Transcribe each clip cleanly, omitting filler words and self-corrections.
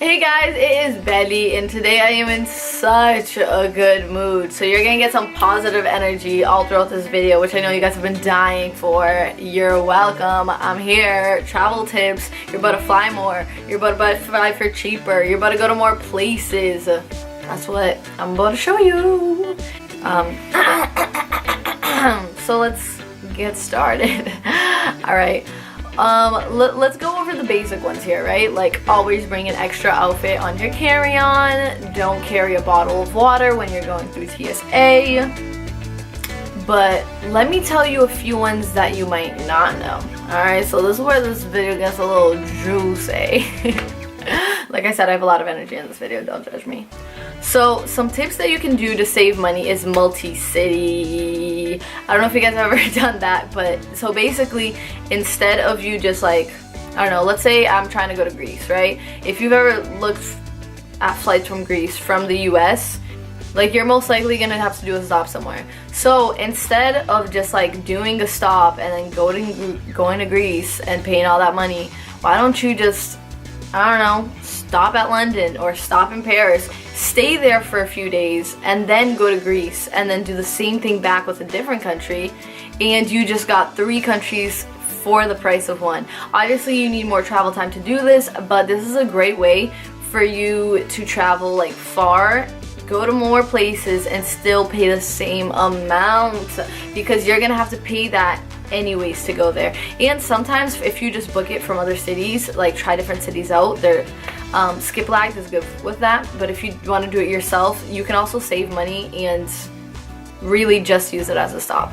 Hey guys, it is Belly and today I am in such a good mood. So you're gonna get some positive energy all throughout this video, which I know you guys have been dying for. You're welcome. I'm here. Travel tips. You're about to fly more. You're about to fly for cheaper. You're about to go to more places. That's what I'm about to show you. So let's get started. Alright. Let's go over the basic ones here, right? Like, always bring an extra outfit on your carry-on. Don't carry a bottle of water when you're going through TSA. But let me tell you a few ones that you might not know. Alright, so this is where this video gets a little juicy. Like I said, I have a lot of energy in this video, don't judge me. So, some tips that you can do to save money is multi-city. I don't know if you guys have ever done that, but so basically, instead of you just like, I don't know, let's say I'm trying to go to Greece, right? If you've ever looked at flights from Greece from the US, like, you're most likely gonna have to do a stop somewhere. So instead of just like doing a stop and then going to Greece and paying all that money, why don't you just, I don't know, stop at London or stop in Paris, stay there for a few days, and then go to Greece, and then do the same thing back with a different country, and you just got 3 countries for the price of 1. Obviously, you need more travel time to do this, but this is a great way for you to travel like far, go to more places, and still pay the same amount, because you're gonna have to pay that anyways to go there. And sometimes if you just book it from other cities, like try different cities out, skip lags is good with that. But if you want to do it yourself, you can also save money and really just use it as a stop.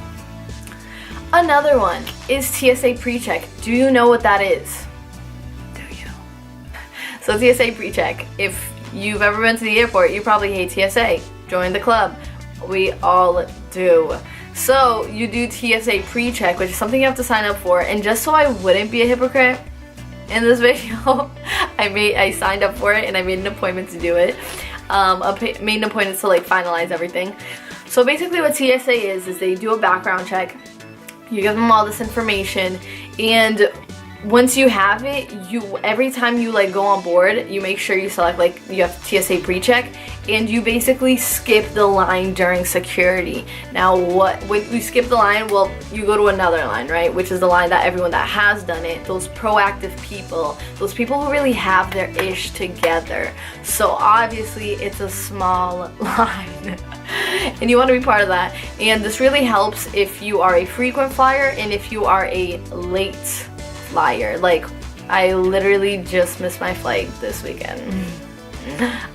Another one is TSA Pre-Check. Do you know what that is? Do you? So TSA Pre-Check, if you've ever been to the airport, you probably hate TSA. Join the club. We all do. So you do TSA Pre-Check, which is something you have to sign up for, and just so I wouldn't be a hypocrite in this video, I signed up for it and I made an appointment to do it. Made an appointment to like finalize everything. So basically what TSA is they do a background check. You give them all this information, and once you have it, every time you like go on board, you make sure you select like you have TSA Pre-Check, and you basically skip the line during security. Now when you skip the line, well, you go to another line, right? Which is the line that everyone that has done it, those proactive people, those people who really have their ish together. So obviously it's a small line. And you want to be part of that. And this really helps if you are a frequent flyer and if you are a late flyer. Like, I literally just missed my flight this weekend.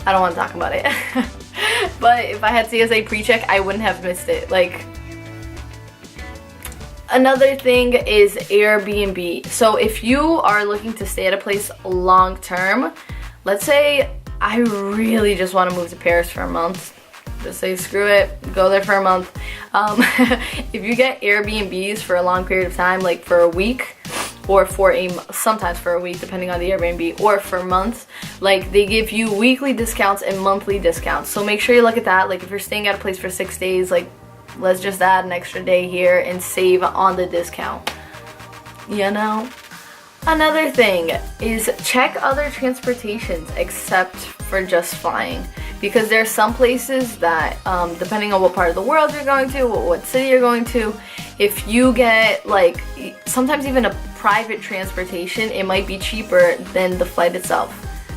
I don't want to talk about it. But if I had TSA Pre-Check, I wouldn't have missed it. Like, another thing is Airbnb. So if you are looking to stay at a place long term, let's say I really just want to move to Paris for a month. Just say screw it, go there for a month. If you get Airbnbs for a long period of time, like for a week, or sometimes for a week depending on the Airbnb, or for months, like they give you weekly discounts and monthly discounts. So make sure you look at that. Like if you're staying at a place for 6 days, like let's just add an extra day here and save on the discount, you know. Another thing is check other transportations except for just flying, because there are some places that depending on what part of the world you're going to, what city you're going to, if you get like sometimes even a private transportation, it might be cheaper than the flight itself,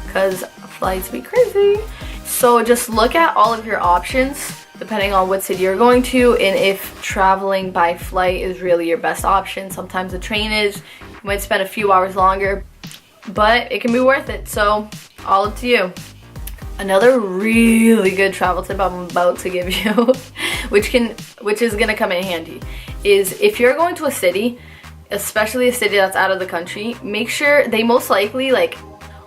because flights be crazy. So just look at all of your options depending on what city you're going to, and if traveling by flight is really your best option. Sometimes the train is, you might spend a few hours longer, but it can be worth it. So all up to you. Another really good travel tip I'm about to give you, which is gonna come in handy, is if you're going to a city, especially a city that's out of the country, make sure they most likely, like,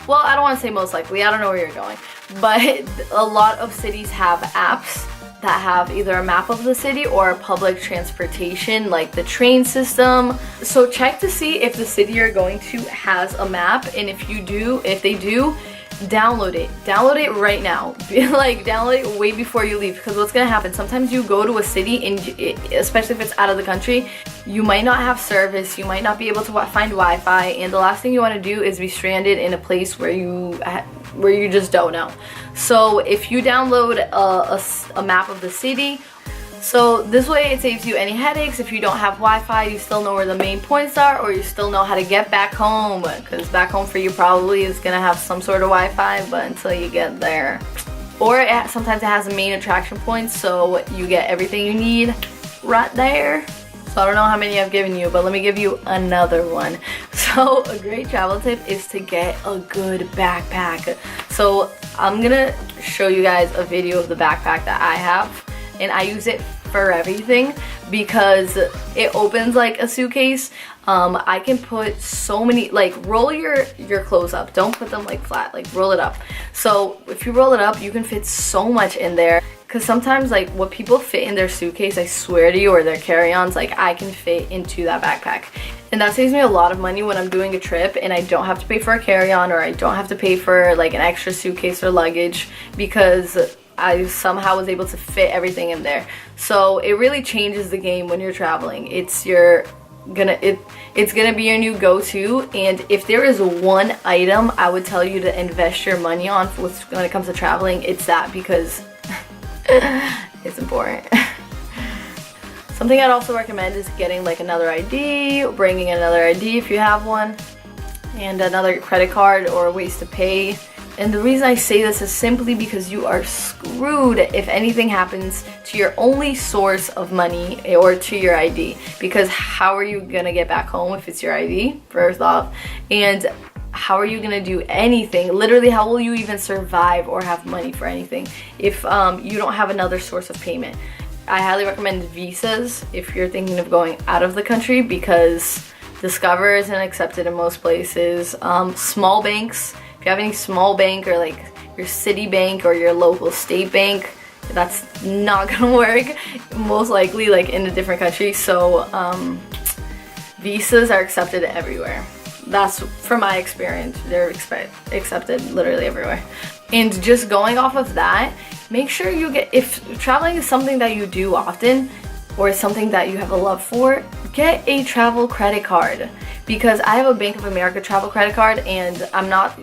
well, I don't want to say most likely, I don't know where you're going, but a lot of cities have apps that have either a map of the city or a public transportation, like the train system. So check to see if the city you're going to has a map, and if they do, download it right now. Like, download it way before you leave, because what's gonna happen, sometimes you go to a city, and especially if it's out of the country, you might not have service, you might not be able to find Wi-Fi, and the last thing you want to do is be stranded in a place where you just don't know. So if you download a map of the city, so this way it saves you any headaches. If you don't have Wi-Fi, you still know where the main points are, or you still know how to get back home, because back home for you probably is gonna have some sort of Wi-Fi, but until you get there. Or sometimes it has main attraction points, so you get everything you need right there. So I don't know how many I've given you, but let me give you another one. So a great travel tip is to get a good backpack. So I'm gonna show you guys a video of the backpack that I have, and I use it for everything because it opens like a suitcase. I can put so many, like, roll your clothes up, don't put them like flat, like roll it up. So if you roll it up, you can fit so much in there, because sometimes like what people fit in their suitcase, I swear to you, or their carry-ons, like I can fit into that backpack. And that saves me a lot of money when I'm doing a trip and I don't have to pay for a carry-on, or I don't have to pay for like an extra suitcase or luggage, because I somehow was able to fit everything in there. So it really changes the game when you're traveling. It's gonna be your new go-to, and if there is one item I would tell you to invest your money on when it comes to traveling, it's that, because it's important. Something I'd also recommend is getting like another ID, bringing another ID if you have one, and another credit card or ways to pay. And the reason I say this is simply because you are screwed if anything happens to your only source of money, or to your ID, because how are you gonna get back home if it's your ID, first off? And how are you gonna do anything? Literally, how will you even survive or have money for anything if you don't have another source of payment? I highly recommend visas if you're thinking of going out of the country, because Discover isn't accepted in most places. Small banks, if you have any small bank, or like your city bank or your local state bank, that's not gonna work, most likely, like in a different country. So visas are accepted everywhere. That's from my experience. They're accepted literally everywhere. And just going off of that, make sure you get, if traveling is something that you do often, or something that you have a love for, get a travel credit card. Because I have a Bank of America travel credit card, and I'm not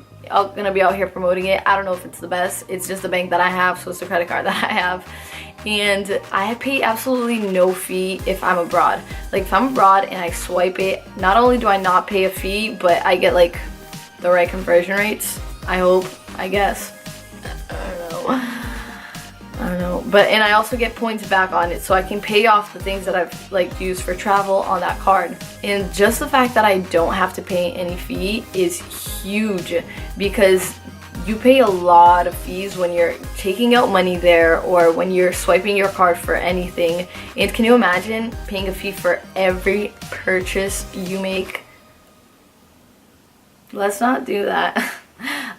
gonna be out here promoting it. I don't know if it's the best. It's just the bank that I have, so it's the credit card that I have. And I pay absolutely no fee if I'm abroad. Like, if I'm abroad and I swipe it, not only do I not pay a fee, but I get like the right conversion rates, I hope, I guess. I don't know, but, and I also get points back on it, so I can pay off the things that I've like used for travel on that card. And just the fact that I don't have to pay any fee is huge, because you pay a lot of fees when you're taking out money there, or when you're swiping your card for anything. And can you imagine paying a fee for every purchase you make? Let's not do that.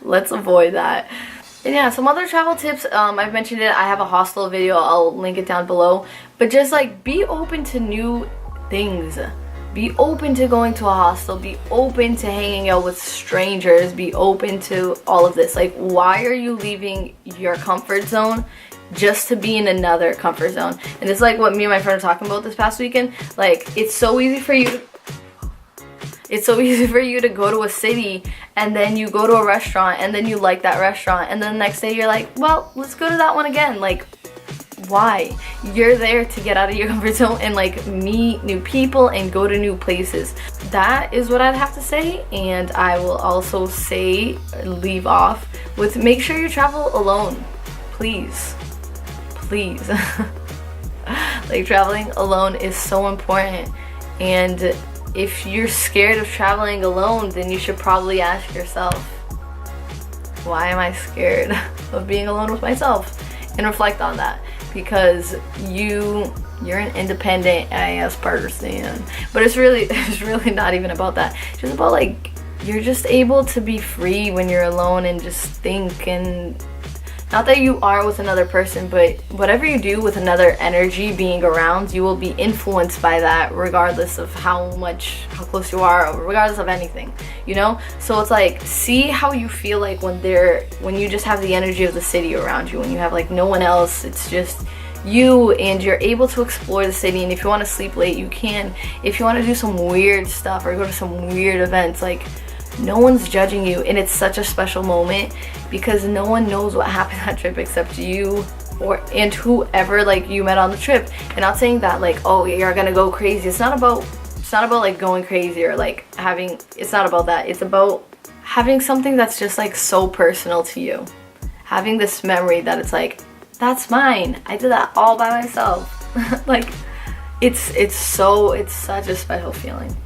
Let's avoid that. And yeah, some other travel tips, I've mentioned it, I have a hostel video, I'll link it down below. But just like, be open to new things. Be open to going to a hostel, be open to hanging out with strangers, be open to all of this. Like, why are you leaving your comfort zone just to be in another comfort zone? And it's like what me and my friend were talking about this past weekend. Like, it's so easy for you to go to a city, and then you go to a restaurant, and then you like that restaurant, and then the next day you're like, well, let's go to that one again. Like, why? You're there to get out of your comfort zone and like meet new people and go to new places. That is what I'd have to say. And I will also say, leave off with, make sure you travel alone, please. Like, traveling alone is so important. And if you're scared of traveling alone, then you should probably ask yourself, why am I scared of being alone with myself? And reflect on that, because you're an independent ass person. But it's really not even about that. It's just about, like, you're just able to be free when you're alone and just think and not that you are with another person, but whatever you do with another energy being around, you will be influenced by that regardless of how close you are, or regardless of anything, you know? So it's like, see how you feel like when you just have the energy of the city around you, when you have like no one else, it's just you, and you're able to explore the city. And if you want to sleep late, you can. If you want to do some weird stuff or go to some weird events, like, no one's judging you. And it's such a special moment because no one knows what happened that trip except you and whoever like you met on the trip. And not saying that like, oh, you're gonna go crazy. It's not about like going crazy or like it's not about that. It's about having something that's just like so personal to you, having this memory that it's like, that's mine, I did that all by myself. Like, it's such a special feeling.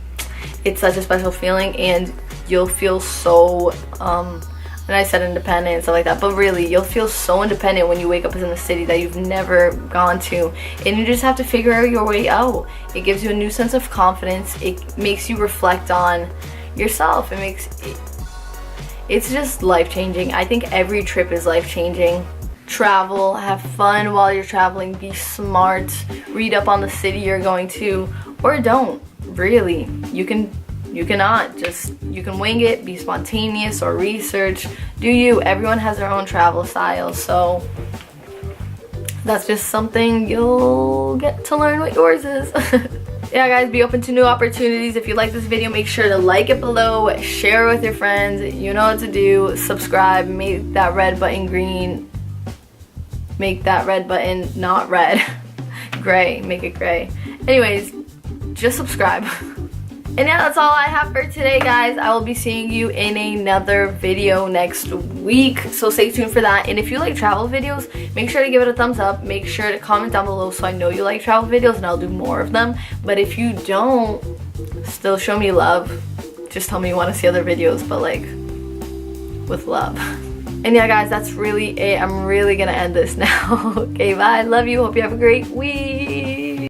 It's such a special feeling, and you'll feel so and I said independent and stuff like that, but really you'll feel so independent when you wake up in a city that you've never gone to, and you just have to figure your way out. It gives you a new sense of confidence. It makes you reflect on yourself. It's just life-changing. I think every trip is life-changing. Travel, have fun while you're traveling, be smart, read up on the city you're going to, or don't. Really, you can wing it, be spontaneous, or research. Do you? Everyone has their own travel style, so that's just something you'll get to learn what yours is. Yeah, guys, be open to new opportunities. If you like this video, make sure to like it below, share it with your friends. You know what to do. Subscribe, make that red button green, make that red button not red, gray, make it gray. Anyways, just subscribe. And yeah, that's all I have for today, guys. I will be seeing you in another video next week, so stay tuned for that. And if you like travel videos, make sure to give it a thumbs up. Make sure to comment down below so I know you like travel videos, and I'll do more of them. But if you don't, still show me love. Just tell me you want to see other videos, but like with love. And yeah, guys, that's really it. I'm really gonna end this now. Okay, bye. Love you. Hope you have a great week.